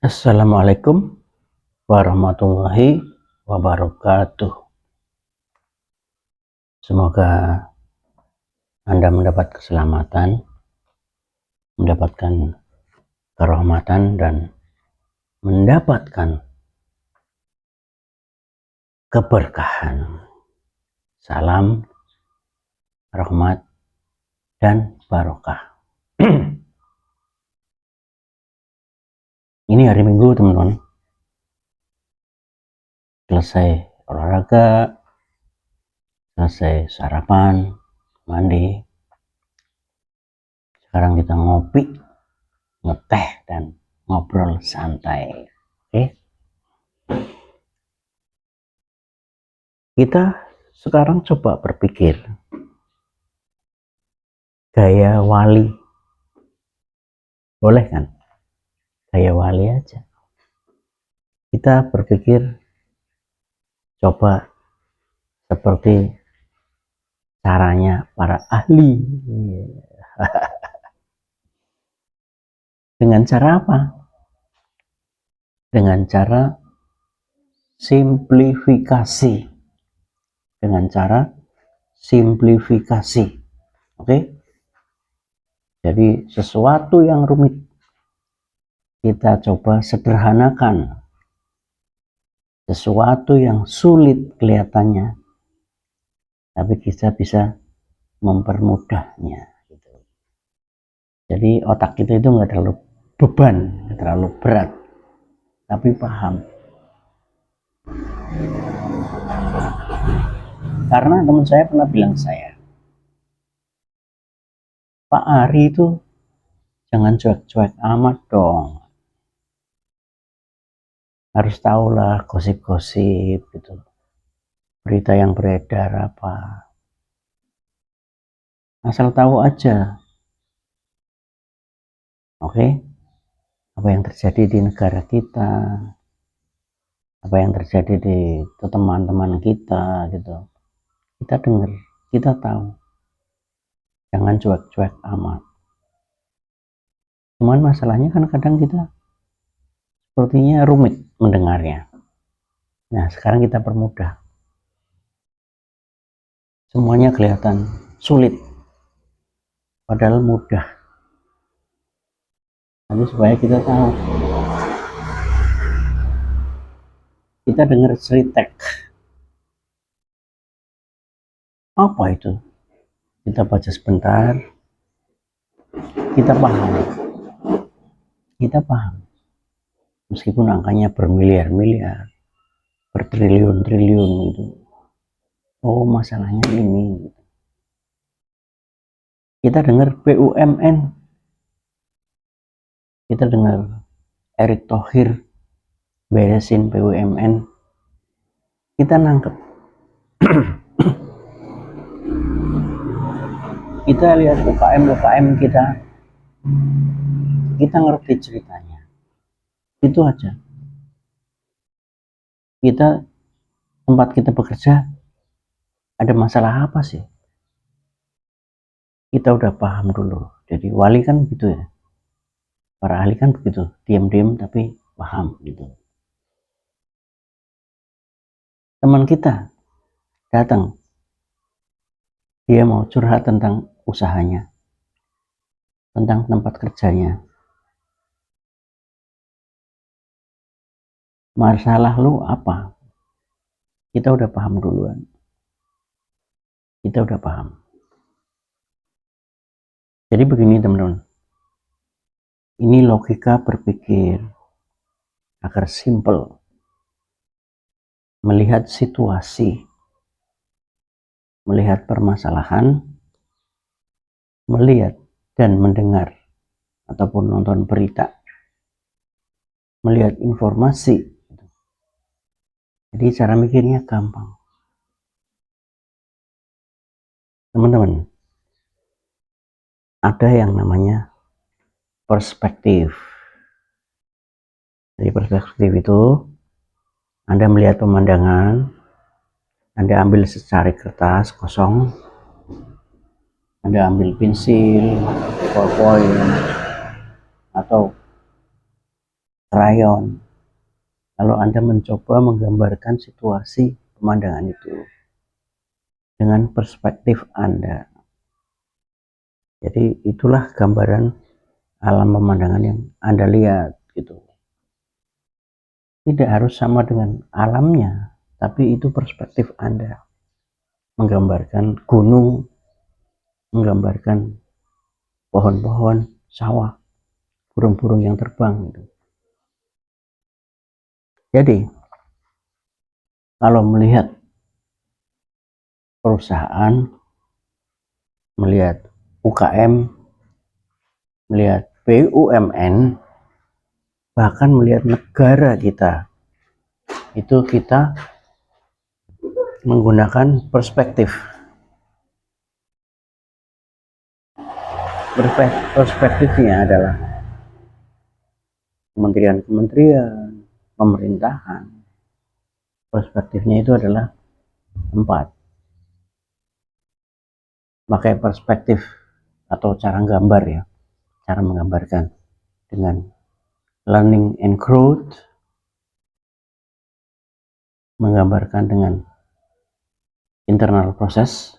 Assalamualaikum warahmatullahi wabarakatuh. Semoga Anda mendapat keselamatan, mendapatkan kerahmatan, dan mendapatkan keberkahan. Salam, rahmat, dan barokah. Ini hari Minggu, teman-teman. Selesai olahraga, selesai sarapan, mandi. Sekarang kita ngopi, ngeteh, dan ngobrol santai. Oke? Kita sekarang coba berpikir gaya wali. Boleh kan? Gaya wali aja. Kita berpikir coba seperti caranya para ahli. Dengan cara apa? Dengan cara simplifikasi. Dengan cara simplifikasi. Oke? Jadi sesuatu yang rumit kita coba sederhanakan. Sesuatu yang sulit kelihatannya, tapi kita bisa mempermudahnya. Jadi otak kita itu nggak terlalu beban, nggak terlalu berat, tapi paham. Karena teman saya pernah bilang ke saya, Pak Ari itu jangan cuek-cuek amat dong. Harus tahulah gosip-gosip gitu. Berita yang beredar apa. Asal tahu aja. Oke? Apa yang terjadi di negara kita, apa yang terjadi di teman-teman kita gitu. Kita dengar, kita tahu. Jangan cuek-cuek amat. Cuman masalahnya kan kadang kita sepertinya rumit mendengarnya. Nah, sekarang kita permudah. Semuanya kelihatan sulit, padahal mudah. Tapi supaya kita tahu, kita dengar Sritek. Apa itu? Kita baca sebentar, kita paham. Kita paham. Meskipun angkanya bermiliar-miliar, bertriliun-triliun gitu. Oh, masalahnya ini. Kita dengar BUMN. Kita dengar Erick Thohir beresin BUMN. Kita nangkep. Kita lihat UKM kita ngerti ceritanya. Itu aja. Tempat kita bekerja ada masalah apa sih? Kita udah paham dulu. Jadi wali kan gitu ya. Para ahli kan begitu, diam-diam tapi paham gitu. Teman kita datang, dia mau curhat tentang usahanya, tentang tempat kerjanya. Masalah lu apa? Kita udah paham duluan. Kita udah paham. Jadi begini teman-teman. Ini logika berpikir agar simple. Melihat situasi, melihat permasalahan, melihat dan mendengar ataupun nonton berita, melihat informasi. Jadi cara mikirnya gampang. Teman-teman, ada yang namanya perspektif. Jadi perspektif itu Anda melihat pemandangan, Anda ambil secari kertas kosong, Anda ambil pensil, ballpoint, atau krayon. Kalau Anda mencoba menggambarkan situasi pemandangan itu dengan perspektif Anda. Jadi itulah gambaran alam pemandangan yang Anda lihat gitu. Tidak harus sama dengan alamnya, tapi itu perspektif Anda. Menggambarkan gunung, menggambarkan pohon-pohon, sawah, burung-burung yang terbang gitu. Jadi kalau melihat perusahaan, melihat UKM, melihat BUMN, bahkan melihat negara kita, itu kita menggunakan perspektif. Perspektifnya adalah kementerian-kementerian, pemerintahan. Perspektifnya itu adalah 4. Pakai perspektif atau cara gambar ya, cara menggambarkan dengan learning and growth, menggambarkan dengan internal process,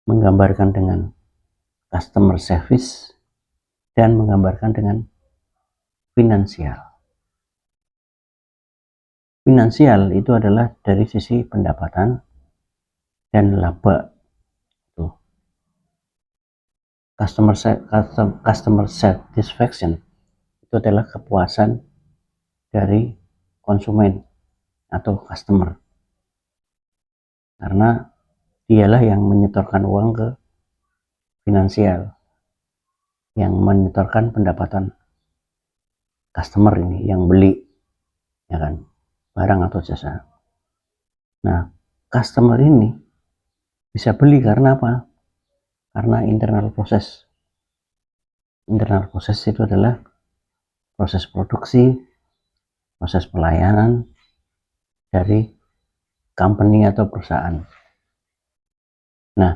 menggambarkan dengan customer service, dan menggambarkan dengan finansial. Finansial itu adalah dari sisi pendapatan dan laba. Tuh. Customer satisfaction itu adalah kepuasan dari konsumen atau customer, karena dialah yang menyetorkan uang ke finansial, yang menyetorkan pendapatan customer ini yang beli, ya kan, barang atau jasa. Nah, customer ini bisa beli karena apa? Karena internal proses. Internal proses itu adalah proses produksi, proses pelayanan dari company atau perusahaan. Nah,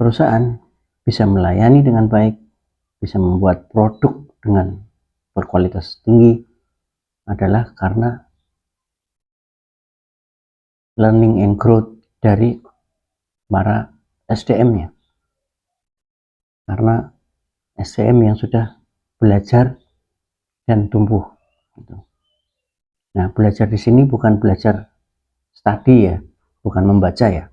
perusahaan bisa melayani dengan baik, bisa membuat produk dengan berkualitas tinggi adalah karena learning and growth dari para SDM-nya. Karena SDM yang sudah belajar dan tumbuh. Nah, belajar di sini bukan belajar study ya, bukan membaca ya,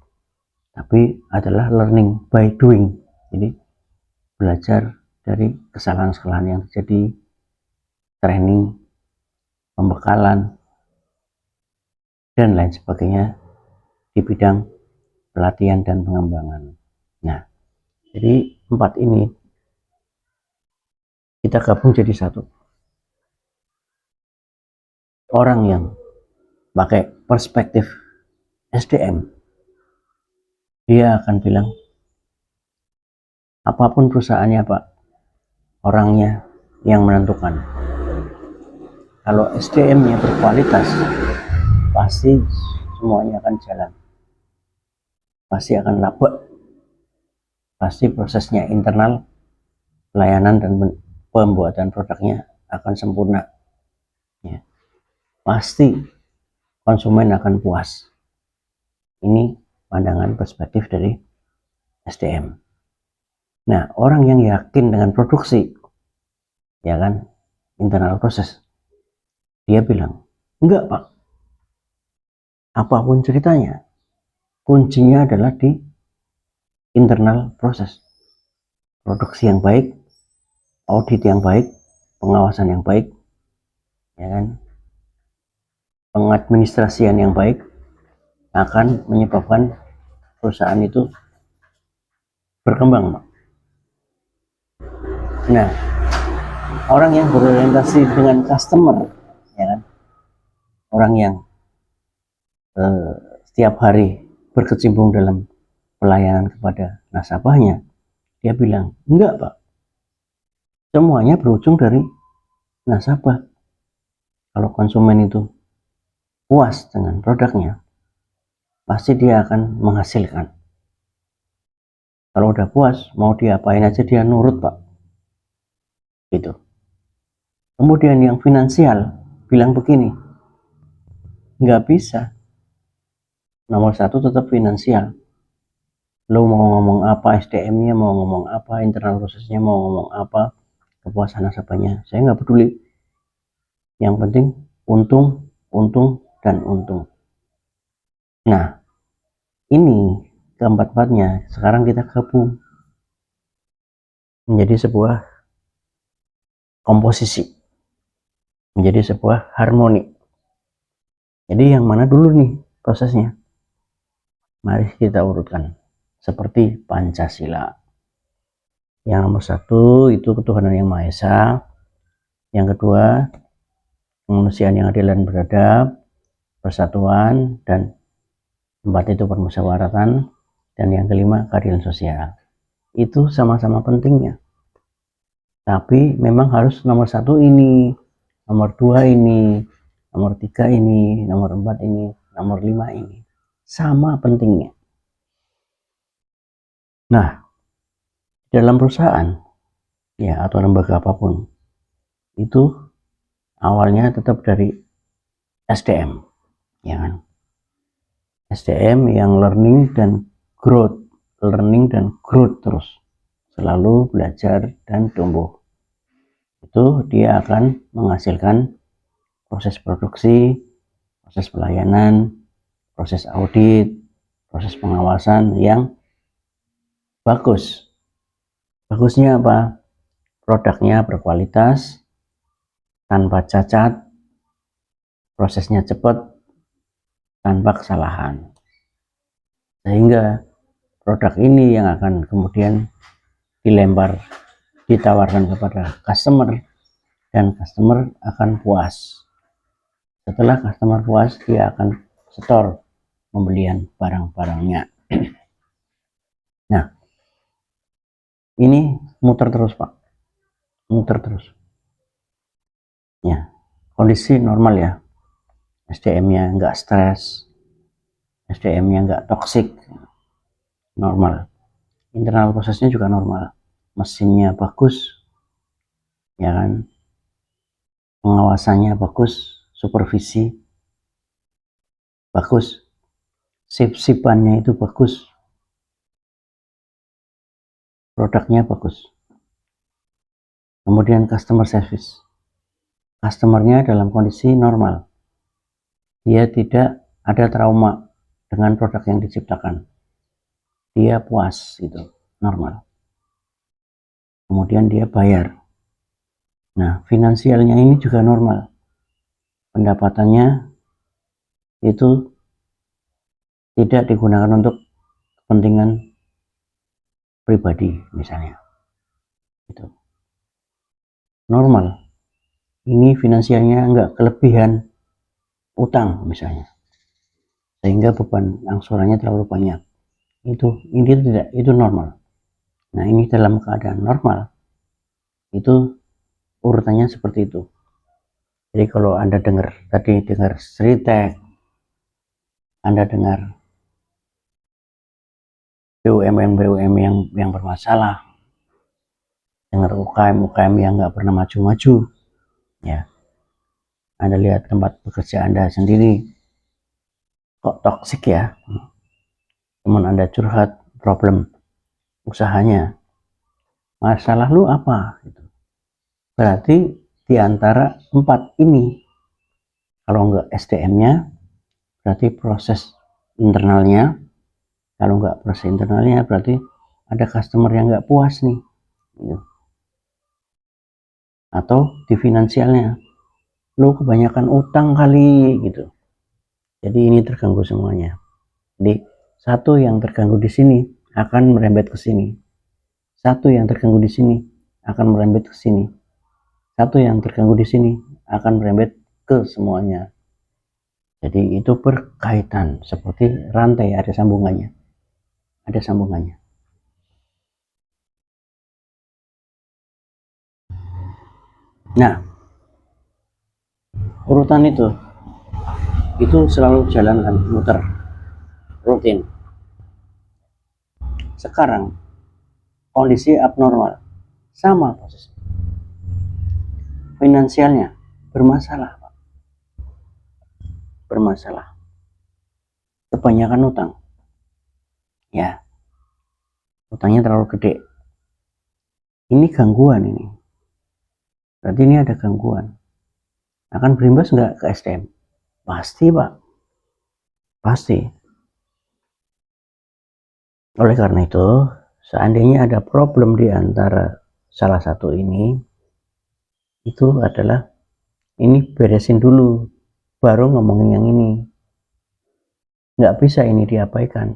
tapi adalah learning by doing. Jadi belajar dari kesalahan-kesalahan yang terjadi, training, pembekalan, dan lain sebagainya di bidang pelatihan dan pengembangan. Nah, jadi 4 ini kita gabung jadi satu. Orang yang pakai perspektif SDM, dia akan bilang, apapun perusahaannya Pak, orangnya yang menentukan. Kalau SDM-nya berkualitas, pasti semuanya akan jalan, pasti akan laba, pasti prosesnya internal, pelayanan dan pembuatan produknya akan sempurna ya. Pasti konsumen akan puas. Ini pandangan perspektif dari SDM. Nah, orang yang yakin dengan produksi, ya kan, internal proses, dia bilang, enggak Pak, apapun ceritanya, kuncinya adalah di internal proses. Produksi yang baik, audit yang baik, pengawasan yang baik, ya kan, pengadministrasian yang baik akan menyebabkan perusahaan itu berkembang. Nah, orang yang berorientasi dengan customer, ya kan, orang yang setiap hari berkecimpung dalam pelayanan kepada nasabahnya, dia bilang, enggak Pak, semuanya berujung dari nasabah. Kalau konsumen itu puas dengan produknya, pasti dia akan menghasilkan. Kalau udah puas, mau diapain aja dia nurut Pak. Gitu. Kemudian yang finansial bilang begini, nggak bisa, nomor satu tetap finansial. Lo mau ngomong apa, SDM-nya mau ngomong apa, internal prosesnya mau ngomong apa, kepuasan nasabahnya, saya nggak peduli. Yang penting untung, untung, dan untung. Nah, ini keempat-empatnya sekarang kita gabung menjadi sebuah komposisi, menjadi sebuah harmoni. Jadi yang mana dulu nih prosesnya? Mari kita urutkan seperti Pancasila. Yang nomor satu itu ketuhanan yang Maha Esa. Yang kedua, kemanusiaan yang adil dan beradab, persatuan, dan empat itu permusyawaratan. Dan yang kelima, keadilan sosial. Itu sama-sama pentingnya. Tapi memang harus nomor satu ini, nomor dua ini, nomor tiga ini, nomor empat ini, nomor lima ini. Sama pentingnya. Nah, dalam perusahaan, ya atau lembaga apapun, itu awalnya tetap dari SDM, ya kan? SDM yang learning dan growth terus, selalu belajar dan tumbuh. Itu dia akan menghasilkan proses produksi, proses pelayanan, proses audit, proses pengawasan yang bagus. Bagusnya apa? Produknya berkualitas, tanpa cacat, prosesnya cepat, tanpa kesalahan. Sehingga produk ini yang akan kemudian ditawarkan kepada customer, dan customer akan puas. Setelah customer puas, dia akan setor pembelian barang-barangnya. Nah, ini muter terus Pak, muter terus. Ya, kondisi normal ya, SDM-nya nggak stres, SDM-nya nggak toksik, normal. Internal prosesnya juga normal, mesinnya bagus, ya kan, pengawasannya bagus, supervisi bagus, sip-sipannya itu bagus, produknya bagus. Kemudian customer service, customernya dalam kondisi normal, dia tidak ada trauma dengan produk yang diciptakan, dia puas, itu normal. Kemudian dia bayar. Nah, finansialnya ini juga normal, pendapatannya itu tidak digunakan untuk kepentingan pribadi misalnya, itu normal. Ini finansialnya nggak kelebihan utang misalnya, sehingga beban angsurannya terlalu banyak, ini tidak, itu normal. Nah, ini dalam keadaan normal, itu urutannya seperti itu. Jadi kalau Anda dengar Sritek, Anda dengar BUMN yang bermasalah, dengar UKM yang nggak pernah maju-maju, ya Anda lihat tempat bekerja Anda sendiri kok toksik ya, teman Anda curhat problem usahanya, masalah lu apa gitu. Berarti di antara empat ini, kalau nggak SDM-nya, berarti proses internalnya. Kalau nggak proses internalnya, berarti ada customer yang nggak puas nih, gitu. Atau di finansialnya, lu kebanyakan utang kali gitu. Jadi ini terganggu semuanya. Jadi satu yang terganggu di sini akan merembet ke sini. Satu yang terganggu di sini akan merembet ke sini. Satu yang terganggu di sini akan merembet ke semuanya. Jadi itu berkaitan seperti rantai, ada sambungannya. Ada sambungannya. Nah, urutan itu selalu jalankan, muter, rutin. Sekarang kondisi abnormal, sama proses. finansialnya bermasalah, Pak. Bermasalah. Kebanyakan utang. Ya, utangnya terlalu gede. Ini gangguan ini. Berarti ini ada gangguan. Akan berimbas nggak ke SDM? Pasti, Pak. Pasti. Oleh karena itu, seandainya ada problem di antara salah satu ini, itu adalah ini beresin dulu, baru ngomongin yang ini. Nggak bisa ini diabaikan.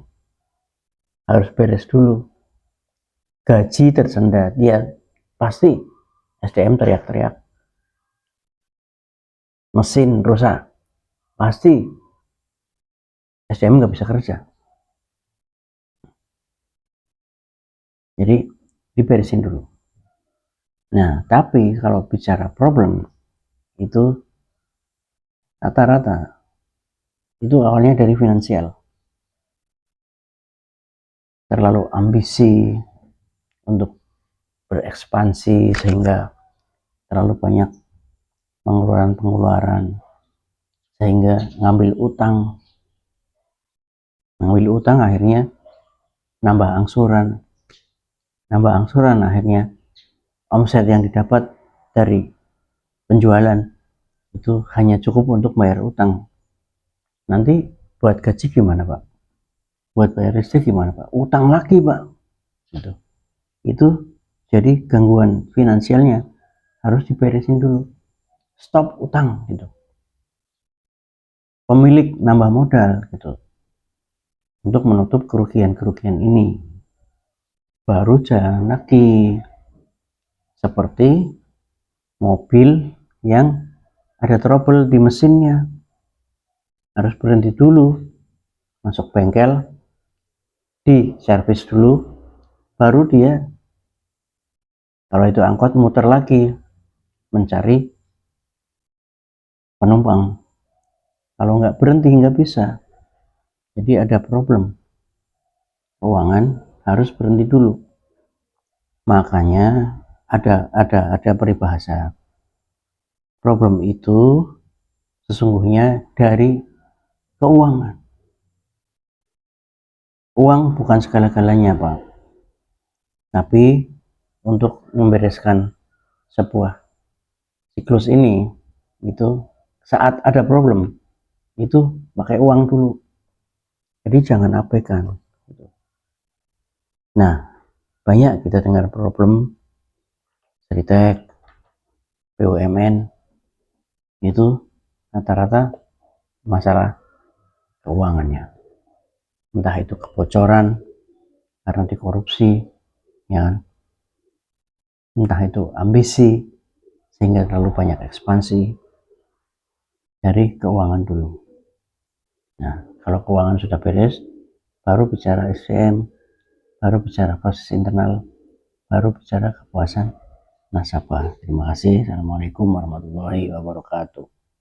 Harus beres dulu. Gaji tersendat, ya pasti SDM teriak-teriak. Mesin rusak, pasti SDM nggak bisa kerja. Jadi diberesin dulu. Nah, tapi kalau bicara problem itu rata-rata itu awalnya dari finansial. Terlalu ambisi untuk berekspansi sehingga terlalu banyak pengeluaran sehingga ngambil utang akhirnya nambah angsuran akhirnya omset yang didapat dari penjualan itu hanya cukup untuk bayar utang. Nanti buat gaji gimana, Pak? Buat bayar listrik gimana, Pak? Utang lagi, Pak. Gitu. Itu jadi gangguan finansialnya harus diberesin dulu. Stop utang gitu. Pemilik nambah modal gitu untuk menutup kerugian-kerugian ini. Baru jalan lagi. Seperti mobil yang ada trouble di mesinnya. Harus berhenti dulu, masuk bengkel, di servis dulu, baru dia kalau itu angkot muter lagi mencari penumpang. Kalau nggak berhenti nggak bisa. Jadi ada problem keuangan, harus berhenti dulu. Makanya ada peribahasa. Problem itu sesungguhnya dari keuangan. Uang bukan segala-galanya, Pak. Tapi untuk membereskan sebuah siklus ini, itu saat ada problem, itu pakai uang dulu. Jadi jangan abaikan. Nah, banyak kita dengar problem Seritek, BUMN, itu rata-rata masalah keuangannya. Entah itu kebocoran karena dikorupsi, ya kan? Entah itu ambisi sehingga terlalu banyak ekspansi. Dari keuangan dulu. Nah, kalau keuangan sudah beres, baru bicara SDM, baru bicara proses internal, baru bicara kepuasan nasabah. Terima kasih. Assalamualaikum warahmatullahi wabarakatuh.